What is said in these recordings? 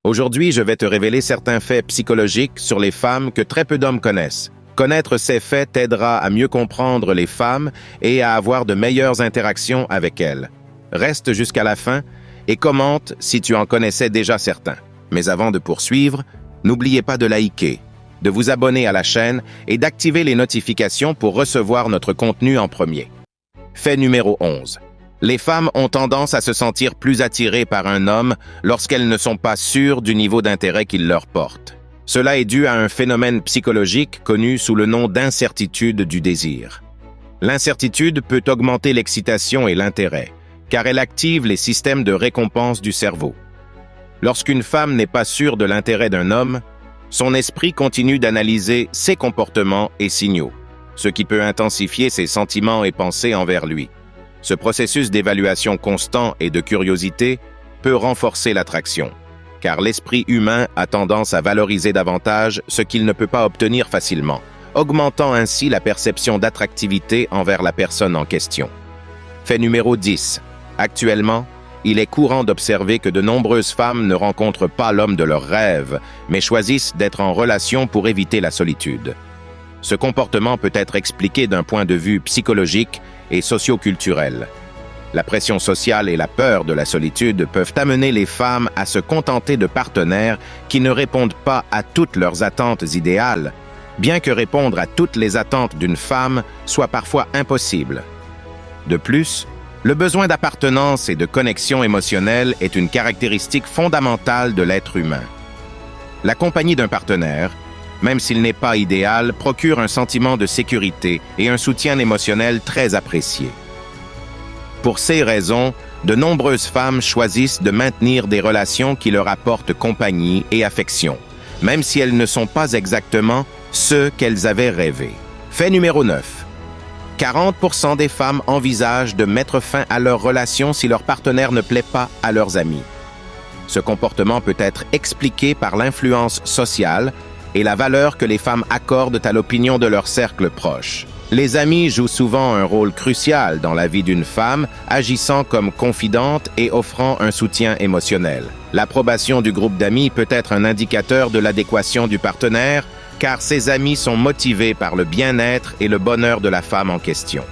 Aujourd'hui, je vais te révéler certains faits psychologiques sur les femmes que très peu d'hommes connaissent. Connaître ces faits t'aidera à mieux comprendre les femmes et à avoir de meilleures interactions avec elles. Reste jusqu'à la fin et commente si tu en connaissais déjà certains. Mais avant de poursuivre, n'oubliez pas de liker, de vous abonner à la chaîne et d'activer les notifications pour recevoir notre contenu en premier. Fait numéro 11. Les femmes ont tendance à se sentir plus attirées par un homme lorsqu'elles ne sont pas sûres du niveau d'intérêt qu'il leur porte. Cela est dû à un phénomène psychologique connu sous le nom d'incertitude du désir. L'incertitude peut augmenter l'excitation et l'intérêt, car elle active les systèmes de récompense du cerveau. Lorsqu'une femme n'est pas sûre de l'intérêt d'un homme, son esprit continue d'analyser ses comportements et signaux, ce qui peut intensifier ses sentiments et pensées envers lui. Ce processus d'évaluation constant et de curiosité peut renforcer l'attraction, car l'esprit humain a tendance à valoriser davantage ce qu'il ne peut pas obtenir facilement, augmentant ainsi la perception d'attractivité envers la personne en question. Fait numéro 10. Actuellement, il est courant d'observer que de nombreuses femmes ne rencontrent pas l'homme de leurs rêves, mais choisissent d'être en relation pour éviter la solitude. Ce comportement peut être expliqué d'un point de vue psychologique et socio-culturel. La pression sociale et la peur de la solitude peuvent amener les femmes à se contenter de partenaires qui ne répondent pas à toutes leurs attentes idéales, bien que répondre à toutes les attentes d'une femme soit parfois impossible. De plus, le besoin d'appartenance et de connexion émotionnelle est une caractéristique fondamentale de l'être humain. La compagnie d'un partenaire, même s'il n'est pas idéal, procure un sentiment de sécurité et un soutien émotionnel très apprécié. Pour ces raisons, de nombreuses femmes choisissent de maintenir des relations qui leur apportent compagnie et affection, même si elles ne sont pas exactement ce qu'elles avaient rêvé. Fait numéro 9. 40% des femmes envisagent de mettre fin à leur relation si leur partenaire ne plaît pas à leurs amis. Ce comportement peut être expliqué par l'influence sociale et la valeur que les femmes accordent à l'opinion de leur cercle proche. Les amis jouent souvent un rôle crucial dans la vie d'une femme, agissant comme confidente et offrant un soutien émotionnel. L'approbation du groupe d'amis peut être un indicateur de l'adéquation du partenaire, car ces amis sont motivés par le bien-être et le bonheur de la femme en question.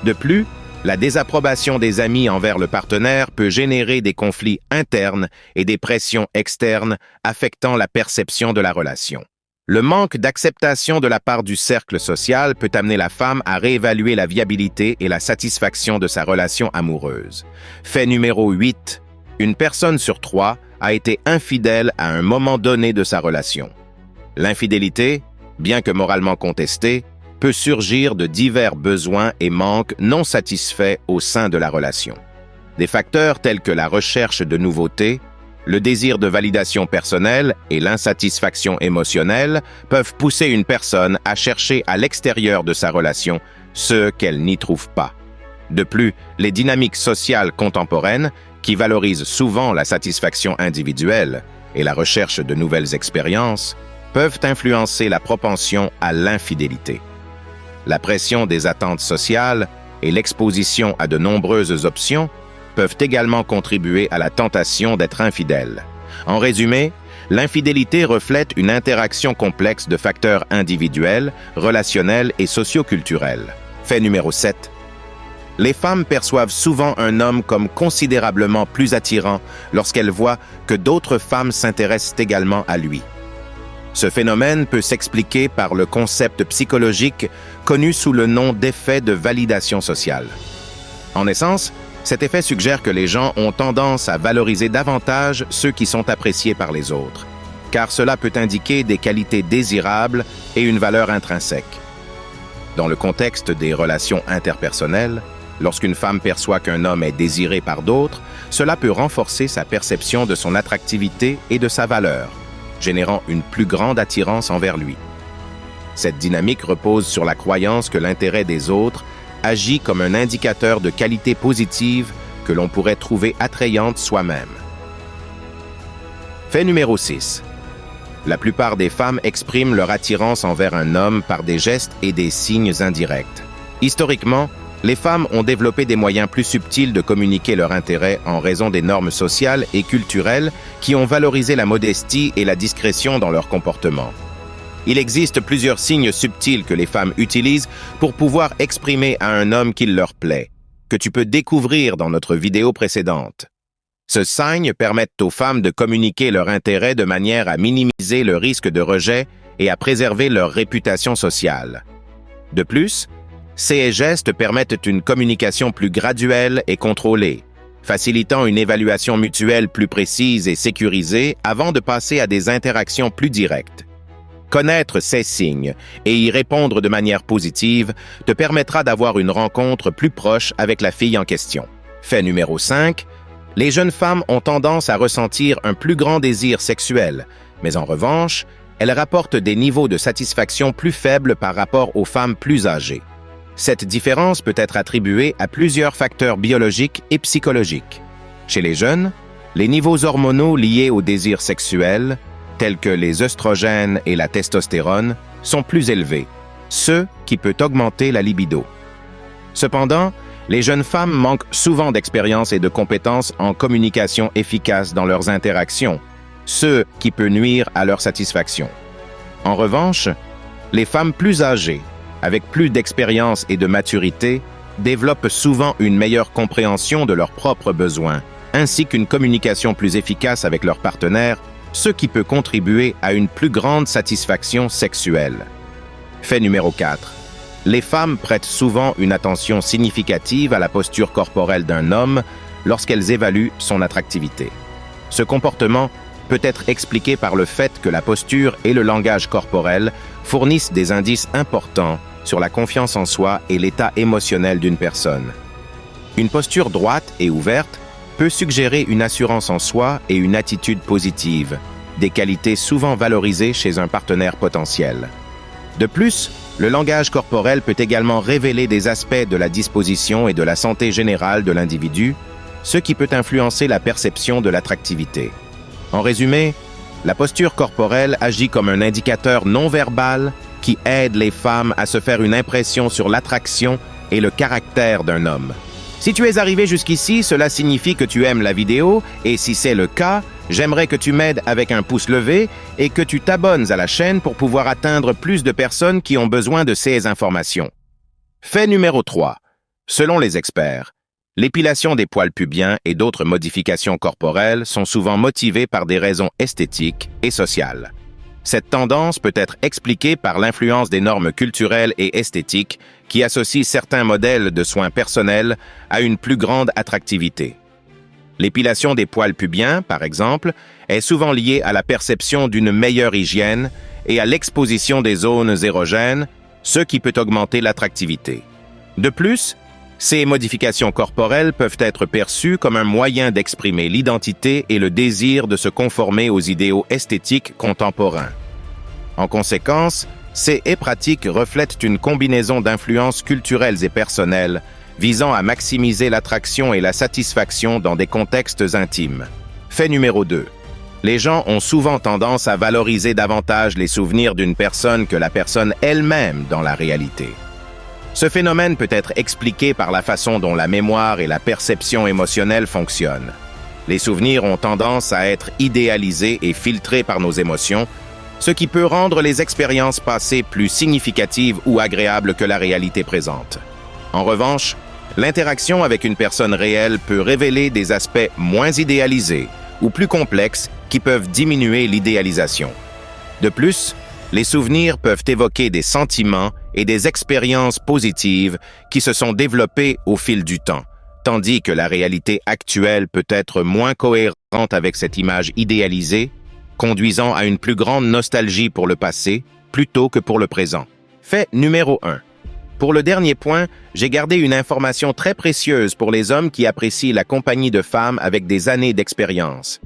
De plus, la désapprobation des amis envers le partenaire peut générer des conflits internes et des pressions externes affectant la perception de la relation. Le manque d'acceptation de la part du cercle social peut amener la femme à réévaluer la viabilité et la satisfaction de sa relation amoureuse. Fait numéro 8. Une personne sur 3 a été infidèle à un moment donné de sa relation. L'infidélité, bien que moralement contestée, peut surgir de divers besoins et manques non satisfaits au sein de la relation. Des facteurs tels que la recherche de nouveautés, le désir de validation personnelle et l'insatisfaction émotionnelle peuvent pousser une personne à chercher à l'extérieur de sa relation ce qu'elle n'y trouve pas. De plus, les dynamiques sociales contemporaines, qui valorisent souvent la satisfaction individuelle et la recherche de nouvelles expériences, peuvent influencer la propension à l'infidélité. La pression des attentes sociales et l'exposition à de nombreuses options peuvent également contribuer à la tentation d'être infidèle. En résumé, l'infidélité reflète une interaction complexe de facteurs individuels, relationnels et socio-culturels. Fait numéro 7. Les femmes perçoivent souvent un homme comme considérablement plus attirant lorsqu'elles voient que d'autres femmes s'intéressent également à lui. Ce phénomène peut s'expliquer par le concept psychologique connu sous le nom d'effet de validation sociale. En essence, cet effet suggère que les gens ont tendance à valoriser davantage ceux qui sont appréciés par les autres, car cela peut indiquer des qualités désirables et une valeur intrinsèque. Dans le contexte des relations interpersonnelles, lorsqu'une femme perçoit qu'un homme est désiré par d'autres, cela peut renforcer sa perception de son attractivité et de sa valeur, générant une plus grande attirance envers lui. Cette dynamique repose sur la croyance que l'intérêt des autres agit comme un indicateur de qualité positive que l'on pourrait trouver attrayante soi-même. Fait numéro 6. La plupart des femmes expriment leur attirance envers un homme par des gestes et des signes indirects. Historiquement, Les femmes ont développé des moyens plus subtils de communiquer leur intérêt en raison des normes sociales et culturelles qui ont valorisé la modestie et la discrétion dans leur comportement. Il existe plusieurs signes subtils que les femmes utilisent pour pouvoir exprimer à un homme qu'il leur plaît, que tu peux découvrir dans notre vidéo précédente. Ce signe permet aux femmes de communiquer leur intérêt de manière à minimiser le risque de rejet et à préserver leur réputation sociale. De plus, ces gestes permettent une communication plus graduelle et contrôlée, facilitant une évaluation mutuelle plus précise et sécurisée avant de passer à des interactions plus directes. Connaître ces signes et y répondre de manière positive te permettra d'avoir une rencontre plus proche avec la fille en question. Fait numéro 5. Les jeunes femmes ont tendance à ressentir un plus grand désir sexuel, mais en revanche, elles rapportent des niveaux de satisfaction plus faibles par rapport aux femmes plus âgées. Cette différence peut être attribuée à plusieurs facteurs biologiques et psychologiques. Chez les jeunes, les niveaux hormonaux liés au désir sexuel, tels que les œstrogènes et la testostérone, sont plus élevés, ce qui peut augmenter la libido. Cependant, les jeunes femmes manquent souvent d'expérience et de compétences en communication efficace dans leurs interactions, ce qui peut nuire à leur satisfaction. En revanche, les femmes plus âgées, avec plus d'expérience et de maturité, développent souvent une meilleure compréhension de leurs propres besoins, ainsi qu'une communication plus efficace avec leurs partenaires, ce qui peut contribuer à une plus grande satisfaction sexuelle. Fait numéro 4. Les femmes prêtent souvent une attention significative à la posture corporelle d'un homme lorsqu'elles évaluent son attractivité. Ce comportement peut être expliqué par le fait que la posture et le langage corporel fournissent des indices importants sur la confiance en soi et l'état émotionnel d'une personne. Une posture droite et ouverte peut suggérer une assurance en soi et une attitude positive, des qualités souvent valorisées chez un partenaire potentiel. De plus, le langage corporel peut également révéler des aspects de la disposition et de la santé générale de l'individu, ce qui peut influencer la perception de l'attractivité. En résumé, la posture corporelle agit comme un indicateur non-verbal qui aide les femmes à se faire une impression sur l'attraction et le caractère d'un homme. Si tu es arrivé jusqu'ici, cela signifie que tu aimes la vidéo, et si c'est le cas, j'aimerais que tu m'aides avec un pouce levé et que tu t'abonnes à la chaîne pour pouvoir atteindre plus de personnes qui ont besoin de ces informations. Fait numéro 3. Selon les experts, l'épilation des poils pubiens et d'autres modifications corporelles sont souvent motivées par des raisons esthétiques et sociales. Cette tendance peut être expliquée par l'influence des normes culturelles et esthétiques qui associent certains modèles de soins personnels à une plus grande attractivité. L'épilation des poils pubiens, par exemple, est souvent liée à la perception d'une meilleure hygiène et à l'exposition des zones érogènes, ce qui peut augmenter l'attractivité. De plus, ces modifications corporelles peuvent être perçues comme un moyen d'exprimer l'identité et le désir de se conformer aux idéaux esthétiques contemporains. En conséquence, ces pratiques reflètent une combinaison d'influences culturelles et personnelles visant à maximiser l'attraction et la satisfaction dans des contextes intimes. Fait numéro 2. Les gens ont souvent tendance à valoriser davantage les souvenirs d'une personne que la personne elle-même dans la réalité. Ce phénomène peut être expliqué par la façon dont la mémoire et la perception émotionnelle fonctionnent. Les souvenirs ont tendance à être idéalisés et filtrés par nos émotions, ce qui peut rendre les expériences passées plus significatives ou agréables que la réalité présente. En revanche, l'interaction avec une personne réelle peut révéler des aspects moins idéalisés ou plus complexes qui peuvent diminuer l'idéalisation. De plus, les souvenirs peuvent évoquer des sentiments et des expériences positives qui se sont développées au fil du temps, tandis que la réalité actuelle peut être moins cohérente avec cette image idéalisée, conduisant à une plus grande nostalgie pour le passé plutôt que pour le présent. Fait numéro 1. Pour le dernier point, j'ai gardé une information très précieuse pour les hommes qui apprécient la compagnie de femmes avec des années d'expérience.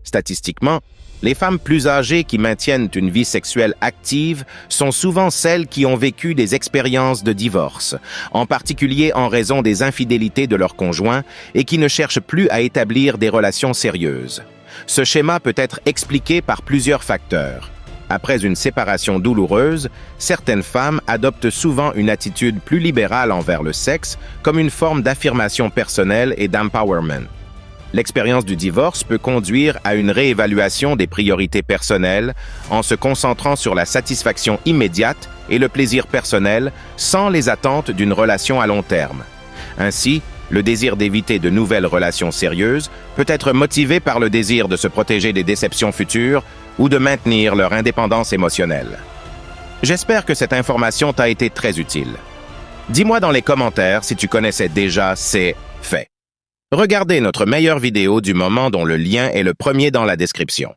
Statistiquement, les femmes plus âgées qui maintiennent une vie sexuelle active sont souvent celles qui ont vécu des expériences de divorce, en particulier en raison des infidélités de leurs conjoints et qui ne cherchent plus à établir des relations sérieuses. Ce schéma peut être expliqué par plusieurs facteurs. Après une séparation douloureuse, certaines femmes adoptent souvent une attitude plus libérale envers le sexe comme une forme d'affirmation personnelle et d'empowerment. L'expérience du divorce peut conduire à une réévaluation des priorités personnelles en se concentrant sur la satisfaction immédiate et le plaisir personnel sans les attentes d'une relation à long terme. Ainsi, le désir d'éviter de nouvelles relations sérieuses peut être motivé par le désir de se protéger des déceptions futures ou de maintenir leur indépendance émotionnelle. J'espère que cette information t'a été très utile. Dis-moi dans les commentaires si tu connaissais déjà ces faits. Regardez notre meilleure vidéo du moment dont le lien est le premier dans la description.